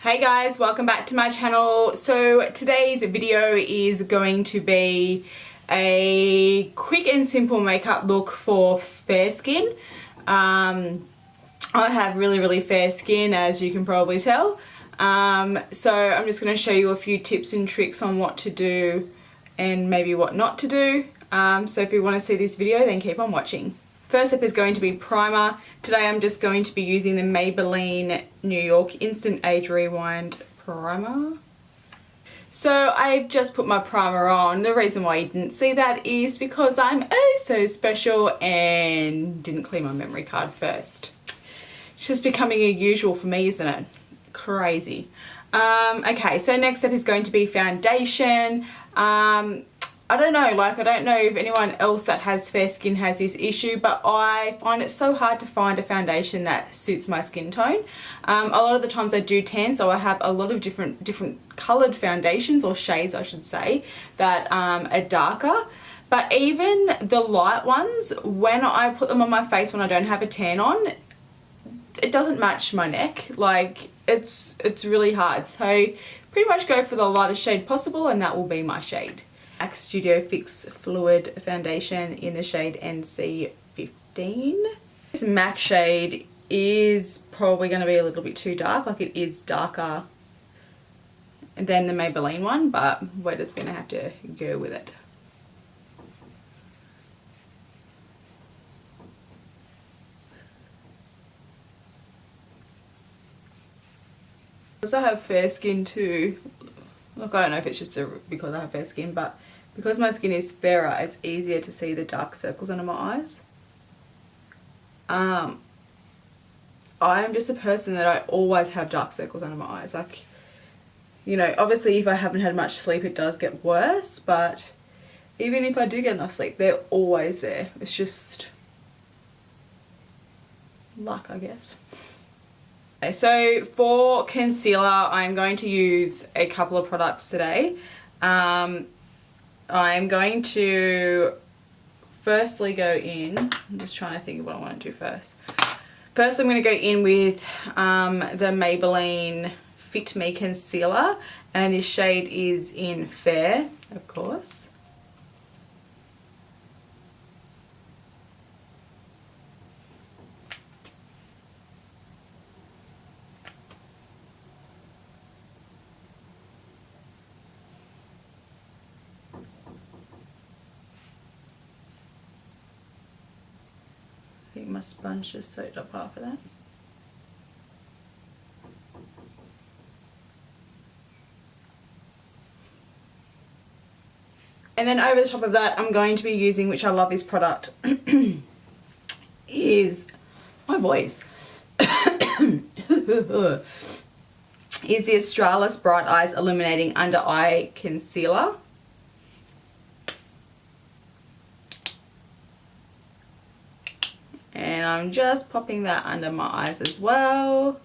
Hey guys, welcome back to my channel. So today's video is going to be a quick and simple makeup look for fair skin. I have really fair skin, as you can probably tell. So I'm just going to show you a few tips and tricks on what to do and maybe what not to do. So if you want to see this video, then keep on watching. First up is going to be primer. Today I'm just going to be using the Maybelline New York Instant Age Rewind Primer. So I've just put my primer on. The reason why you didn't see that is because I'm oh so special and didn't clean my memory card first. It's just becoming a usual for me, isn't it? Crazy. Okay, so next up is going to be foundation. I don't know if anyone else that has fair skin has this issue, but I find it so hard to find a foundation that suits my skin tone. A lot of the times I do tan, so I have a lot of different coloured foundations, or shades I should say, that are darker. But even the light ones, when I put them on my face when I don't have a tan on, it doesn't match my neck. Like, it's really hard. So pretty much go for the lightest shade possible, and that will be my shade. Studio Fix Fluid Foundation in the shade NC15. This MAC shade is probably going to be a little bit too dark. Like, it is darker than the Maybelline one, but we're just going to have to go with it. Because I have fair skin too, look, I don't know if it's just because I have fair skin, but because my skin is fairer, it's easier to see the dark circles under my eyes. I am just a person that I always have dark circles under my eyes. Like, you know, obviously if I haven't had much sleep it does get worse, but even if I do get enough sleep, they're always there. It's just luck, I guess. Okay, so for concealer, I'm going to use a couple of products today. I'm going to firstly go in, I'm just trying to think of what I want to do first. First I'm going to go in with the Maybelline Fit Me Concealer, and this shade is in Fair, of course. I think my sponge just soaked up half of that. And then over the top of that, I'm going to be using, which I love this product, is my voice. Is the Australis Bright Eyes Illuminating Under Eye Concealer. And I'm just popping that under my eyes as well.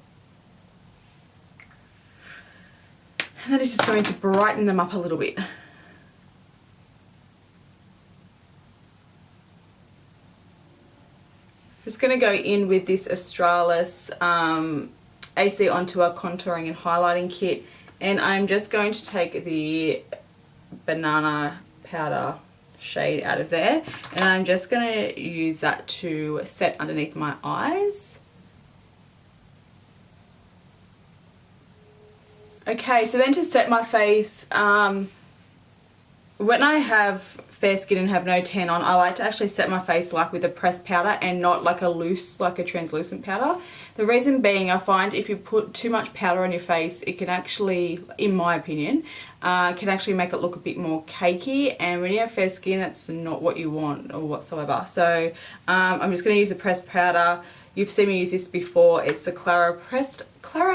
And that is just going to brighten them up a little bit. Just going to go in with this Australis AC On Tour Contouring and Highlighting Kit. And I'm just going to take the banana powder shade out of there, and I'm just going to use that to set underneath my eyes. Okay, so then to set my face, when I have fair skin and have no tan on, I like to actually set my face like with a pressed powder and not like a loose, like a translucent powder. The reason being, I find if you put too much powder on your face, it can actually, in my opinion, can actually make it look a bit more cakey, and when you have fair skin, that's not what you want or whatsoever. So I'm just going to use a pressed powder. You've seen me use this before. It's the Clara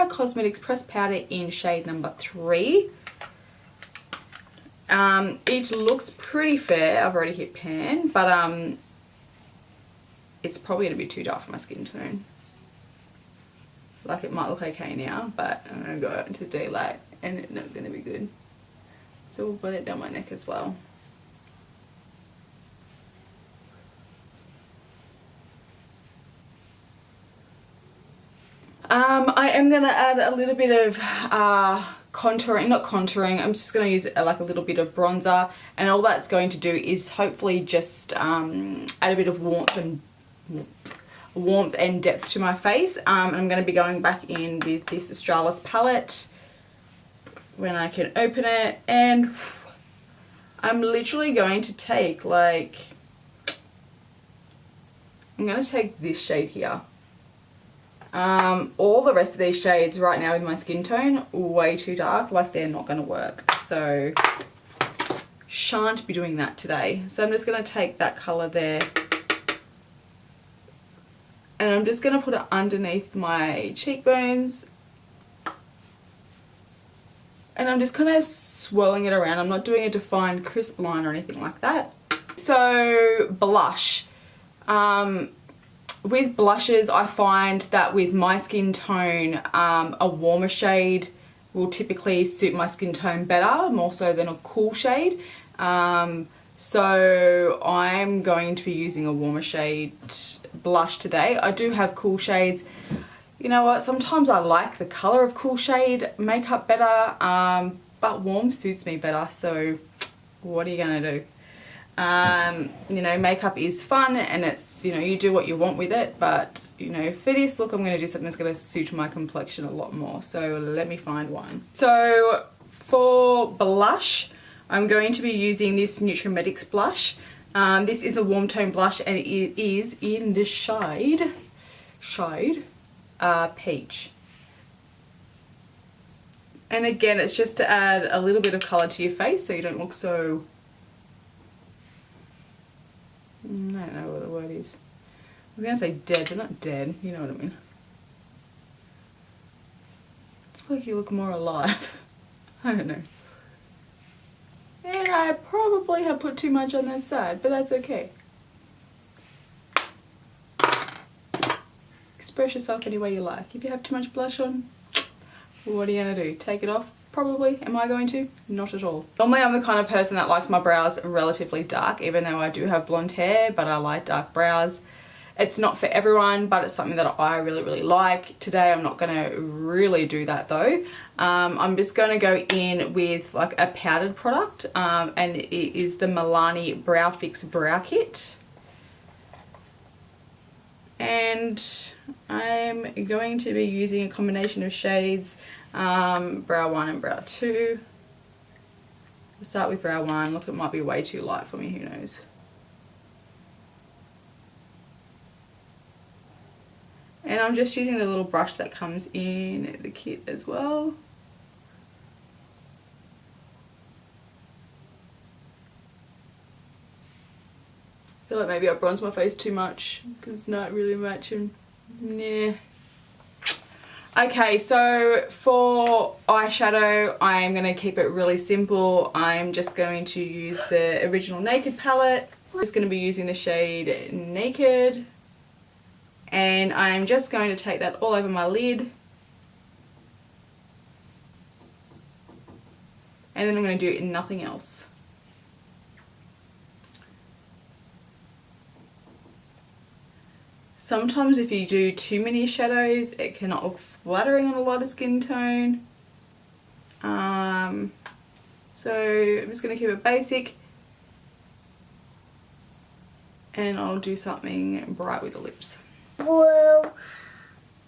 Cosmetics Pressed Powder in shade number 3. It looks pretty fair. I've already hit pan, but it's probably going to be too dark for my skin tone. Like, it might look okay now, but I'm going to go out into daylight and it's not going to be good. So we'll put it down my neck as well. I am going to add a little bit of contouring, not contouring, I'm just going to use like a little bit of bronzer, and all that's going to do is hopefully just add a bit of warmth and depth to my face. I'm going to be going back in with this Australis palette when I can open it, and I'm literally going to take like, I'm going to take this shade here. All the rest of these shades right now with my skin tone, way too dark, like they're not going to work. So, shan't be doing that today. So I'm just going to take that colour there. And I'm just going to put it underneath my cheekbones. And I'm just kind of swirling it around. I'm not doing a defined crisp line or anything like that. So, blush. With blushes, I find that with my skin tone, a warmer shade will typically suit my skin tone better, more so than a cool shade. So I'm going to be using a warmer shade blush today. I do have cool shades. You know what, sometimes I like the colour of cool shade makeup better, but warm suits me better, so what are you going to do? You know, makeup is fun and it's, you know, you do what you want with it, but you know, for this look I'm going to do something that's going to suit my complexion a lot more, so let me find one. So for blush, I'm going to be using this Nutrimetics blush. This is a warm tone blush and it is in the shade Peach. And again, it's just to add a little bit of colour to your face so you don't look so, I don't know what the word is. I was going to say dead, but not dead, you know what I mean. It's like you look more alive. I don't know. And I probably have put too much on that side, but that's okay. Express yourself any way you like. If you have too much blush on, what are you going to do? Take it off? Probably. Am I going to? Not at all. Normally I'm the kind of person that likes my brows relatively dark, even though I do have blonde hair, but I like dark brows. It's not for everyone, but it's something that I really like. Today I'm not going to really do that though. I'm just going to go in with like a powdered product, and it is the Milani Brow Fix Brow Kit. And I'm going to be using a combination of shades, Brow 1 and Brow 2. I'll start with Brow 1. Look, it might be way too light for me, who knows. And I'm just using the little brush that comes in the kit as well. I feel like maybe I bronzed my face too much because it's not really matching. Nah. Okay, so for eyeshadow, I'm going to keep it really simple. I'm just going to use the original Naked palette. I'm just going to be using the shade Naked. And I'm just going to take that all over my lid. And then I'm going to do nothing else. Sometimes if you do too many shadows, it cannot look flattering on a lighter skin tone. So I'm just going to keep it basic. And I'll do something bright with the lips. Will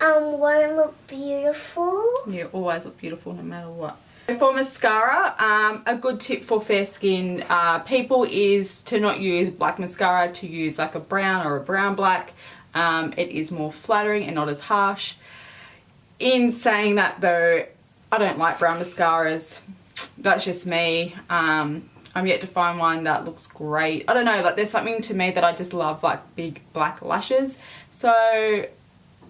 won't look beautiful? You always look beautiful no matter what. For mascara, a good tip for fair skin people is to not use black mascara, to use like a brown or a brown black. It is more flattering and not as harsh. In saying that though, I don't like brown mascaras. That's just me. I'm yet to find one that looks great. I don't know, like there's something to me that I just love, like big black lashes. So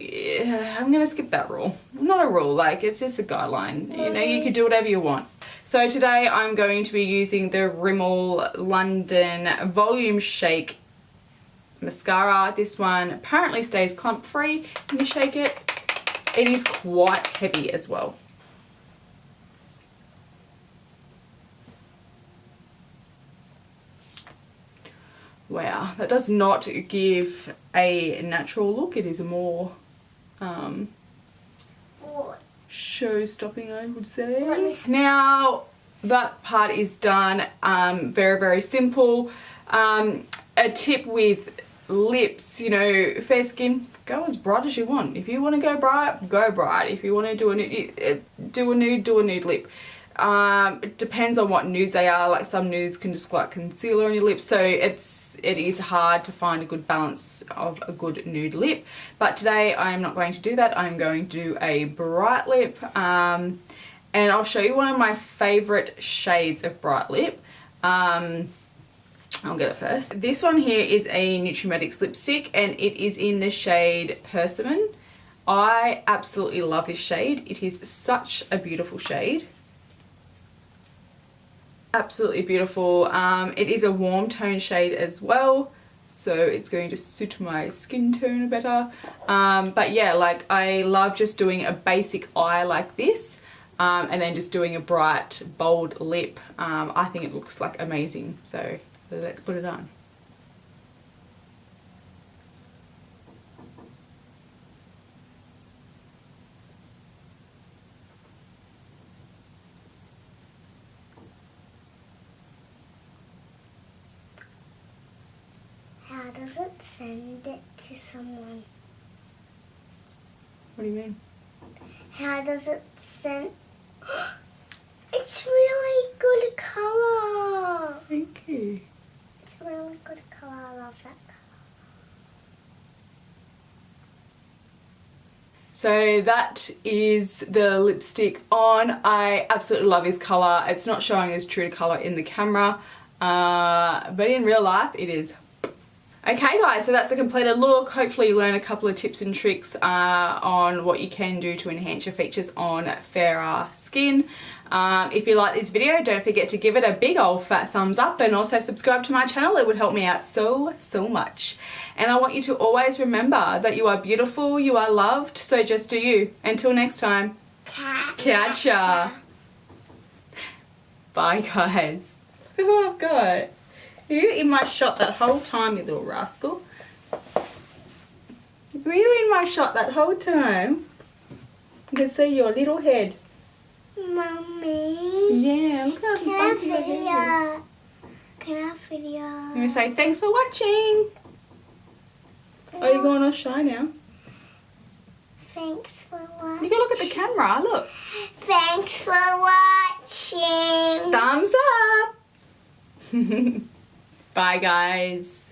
yeah, I'm gonna skip that rule. Not a rule, like it's just a guideline. You know, you can do whatever you want. So today I'm going to be using the Rimmel London Volume Shake mascara. This one apparently stays clump free when you shake it. It is quite heavy as well. Wow, that does not give a natural look. It is more show-stopping, I would say. Now that part is done. Very, very simple. A tip with lips, you know, fair skin, go as bright as you want. If you want to go bright, go bright. If you want to do a nude lip. It depends on what nudes they are. Like some nudes can just like concealer on your lips, so it is hard to find a good balance of a good nude lip. But today I am not going to do that. I'm going to do a bright lip, and I'll show you one of my favorite shades of bright lip. I'll get it first. This one here is a Nutrimetics lipstick, and it is in the shade Persimmon. I absolutely love this shade. It is such a beautiful shade. Absolutely beautiful. It is a warm tone shade as well, so it's going to suit my skin tone better. But yeah, like I love just doing a basic eye like this, and then just doing a bright bold lip. I think it looks like amazing, so let's put it on. How does it send it to someone? What do you mean? How does it send? It's really good colour. Thank you. It's really good colour. I love that colour. So that is the lipstick on. I absolutely love this colour. It's not showing as true to colour in the camera, but in real life it is. Okay guys, so that's the completed look. Hopefully you learn a couple of tips and tricks on what you can do to enhance your features on fairer skin. If you like this video, don't forget to give it a big old fat thumbs up, and also subscribe to my channel. It would help me out so much. And I want you to always remember that you are beautiful, you are loved, so just do you. Until next time, catch ya. Bye guys. Oh, I've got. You in my shot that whole time, you little rascal. Were you in my shot that whole time? You can see your little head. Mummy. Yeah, look how funky your head is. Can I have video? I'm going to say thanks for watching. Oh, you're going all shy now. Thanks for watching. You can look at the camera, look. Thanks for watching. Thumbs up. Bye guys.